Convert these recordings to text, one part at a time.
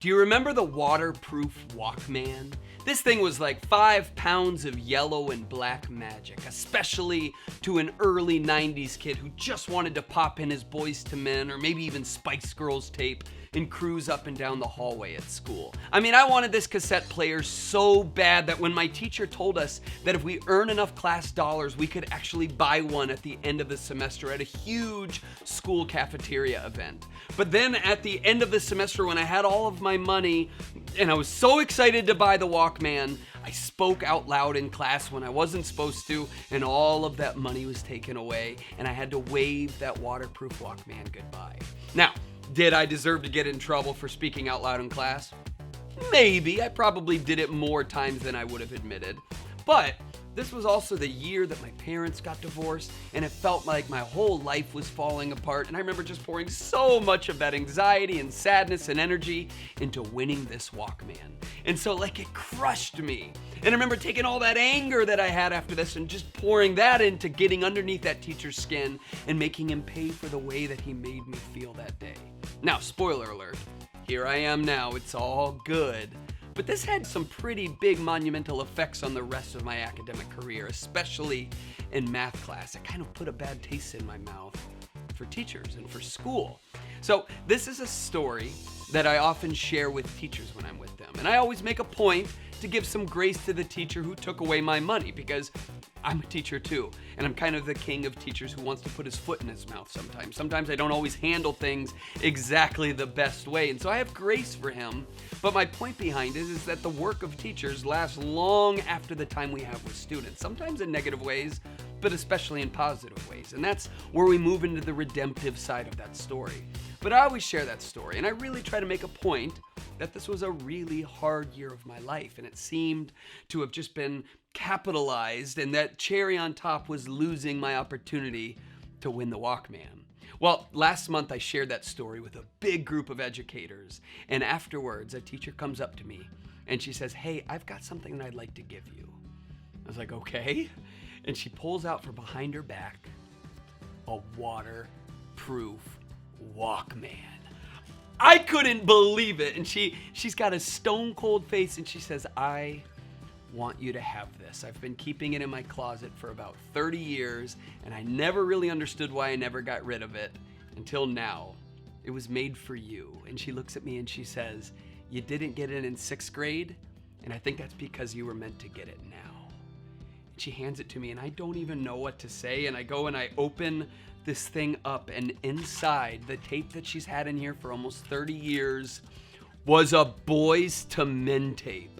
Do you remember the Waterproof Walkman? This thing was like 5 pounds of yellow and black magic, especially to an early 90s kid who just wanted to pop in his Boyz II Men or maybe even Spice Girls tape and cruise up and down the hallway at school. I mean, I wanted this cassette player so bad that when my teacher told us that if we earn enough class dollars, we could actually buy one at the end of the semester at a huge school cafeteria event. But then at the end of the semester, when I had all of my money and I was so excited to buy the Walkman, I spoke out loud in class when I wasn't supposed to, and all of that money was taken away, and I had to wave that Waterproof Walkman goodbye. Now, did I deserve to get in trouble for speaking out loud in class? Maybe. I probably did it more times than I would have admitted. But this was also the year that my parents got divorced, and it felt like my whole life was falling apart. And I remember just pouring so much of that anxiety and sadness and energy into winning this Walkman. And so it crushed me. And I remember taking all that anger that I had after this and just pouring that into getting underneath that teacher's skin and making him pay for the way that he made me feel that day. Now, spoiler alert, here I am now, it's all good. But this had some pretty big monumental effects on the rest of my academic career, especially in math class. It kind of put a bad taste in my mouth for teachers and for school. So this is a story that I often share with teachers when I'm with them. And I always make a point to give some grace to the teacher who took away my money, because I'm a teacher too, and I'm kind of the king of teachers who wants to put his foot in his mouth sometimes. Sometimes I don't always handle things exactly the best way, and so I have grace for him. But my point behind it is that the work of teachers lasts long after the time we have with students, sometimes in negative ways, but especially in positive ways. And that's where we move into the redemptive side of that story. But I always share that story, and I really try to make a point that this was a really hard year of my life, and it seemed to have just been capitalized, and that cherry on top was losing my opportunity to win the Walkman. Well, last month I shared that story with a big group of educators, and afterwards a teacher comes up to me and she says, "Hey, I've got something that I'd like to give you." I was like, "Okay." And she pulls out from behind her back a waterproof Walkman. I couldn't believe it. And she's got a stone cold face and she says, "I want you to have this. I've been keeping it in my closet for about 30 years and I never really understood why I never got rid of it until now. It was made for you." And she looks at me and she says, "You didn't get it in 6th grade, and I think that's because you were meant to get it now." And she hands it to me and I don't even know what to say, and I go and I open this thing up, and inside, the tape that she's had in here for almost 30 years was a Boyz II Men tape.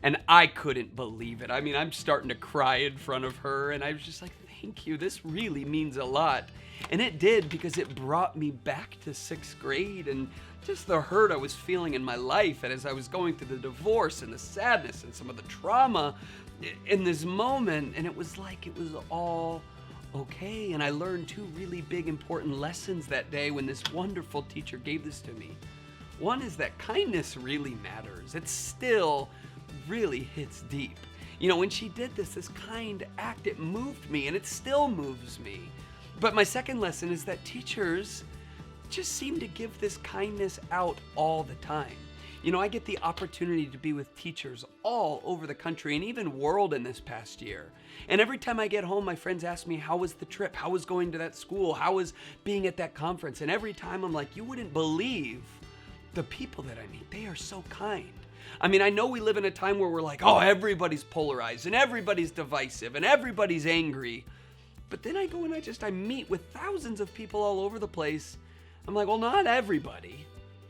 And I couldn't believe it. I mean, I'm starting to cry in front of her, and I was just like, "Thank you, this really means a lot." And it did, because it brought me back to 6th grade and just the hurt I was feeling in my life, and as I was going through the divorce and the sadness and some of the trauma in this moment, and it was like it was all okay. And I learned 2 really big important lessons that day when this wonderful teacher gave this to me. One is that kindness really matters. It still really hits deep. You know, when she did this kind act, it moved me, and it still moves me. But my second lesson is that teachers just seem to give this kindness out all the time. You know, I get the opportunity to be with teachers all over the country and even world in this past year. And every time I get home, my friends ask me, "How was the trip? How was going to that school? How was being at that conference?" And every time I'm like, "You wouldn't believe the people that I meet. They are so kind." I mean, I know we live in a time where we're like, "Oh, everybody's polarized and everybody's divisive and everybody's angry." But then I go and I meet with thousands of people all over the place. I'm like, well, not everybody.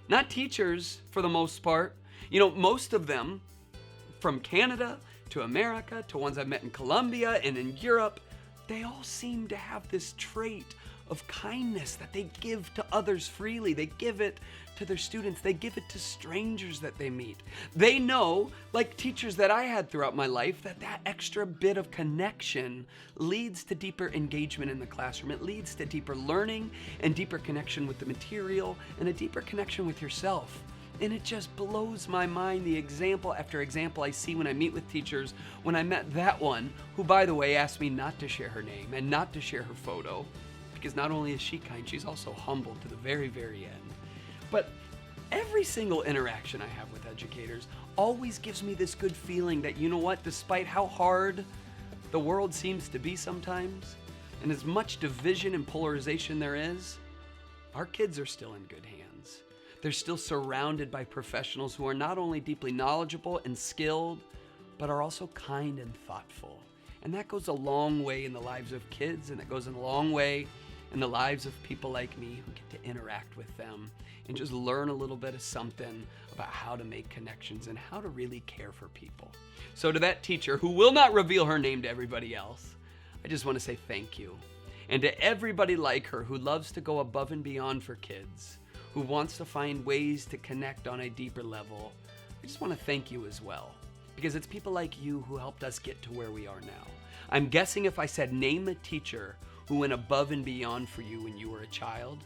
Not teachers, for the most part. You know, most of them, from Canada to America to ones I've met in Colombia and in Europe, they all seem to have this trait of kindness that they give to others freely. They give it to their students. They give it to strangers that they meet. They know, like teachers that I had throughout my life, that extra bit of connection leads to deeper engagement in the classroom. It leads to deeper learning and deeper connection with the material and a deeper connection with yourself. And it just blows my mind, the example after example I see when I meet with teachers. When I met that one, who, by the way, asked me not to share her name and not to share her photo, because not only is she kind, she's also humble to the very, very end. But Every single interaction I have with educators always gives me this good feeling that, you know what, despite how hard the world seems to be sometimes, and as much division and polarization there is, our kids are still in good hands. They're still surrounded by professionals who are not only deeply knowledgeable and skilled, but are also kind and thoughtful. And that goes a long way in the lives of kids, and it goes a long way in the lives of people like me who get to interact with them and just learn a little bit of something about how to make connections and how to really care for people. So to that teacher who will not reveal her name to everybody else, I just want to say thank you. And to everybody like her who loves to go above and beyond for kids, who wants to find ways to connect on a deeper level, I just want to thank you as well. Because it's people like you who helped us get to where we are now. I'm guessing if I said name a teacher who went above and beyond for you when you were a child,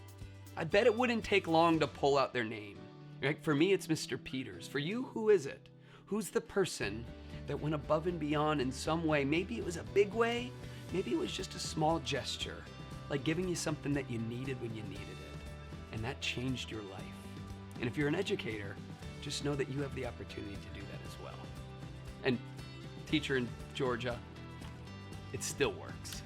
I bet it wouldn't take long to pull out their name. Right? For me, it's Mr. Peters. For you, who is it? Who's the person that went above and beyond in some way? Maybe it was a big way, maybe it was just a small gesture, like giving you something that you needed when you needed it. And that changed your life. And if you're an educator, just know that you have the opportunity to do that as well. And teacher in Georgia, it still works.